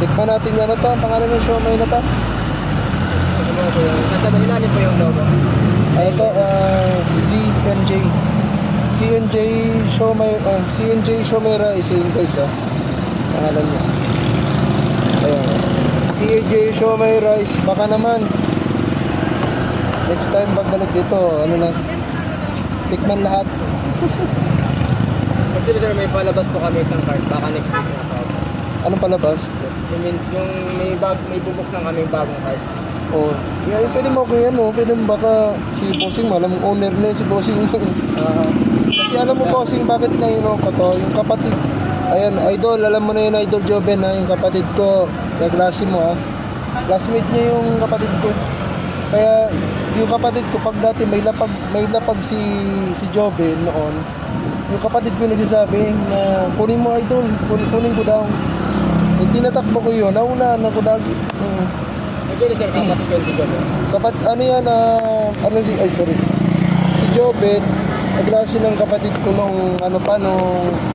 Tikman natin yan. Ano to? Ang pangalan ng siomay na to? Nasa ilalim po yung logo. Ano to? CNJ. CNJ siomay. CNJ siomay rice. Yun guys pangalan niya. Ayan. CNJ siomay rice. Baka naman. Next time pagbalik dito, ano na. Tikman lahat. Actually sir, may palabas po kami isang card. Baka next week na po. Anong palabas? Yung may bubuksan kaming bagong card. Oh, yeah, pwede mo ko yan, pwede mo baka si Bossing, alam mong owner na yun, si Bossing. Kasi alam mo Bossing, bakit na yun ko to, yung kapatid, ayan, idol, alam mo na yun, idol Joven yung kapatid ko, yung klase mo classmate niya yung kapatid ko. Kaya yung kapatid ko, pag dati may lapag si Joven noon, yung kapatid ko nagsasabi na kunin mo idol, kunin ko daw. Yung tinatakbo ko yun, nauna na ko dagi. Actually sir, kapatid yun si Joven. Ano yan, si Jobet, kaklase ng kapatid ko nung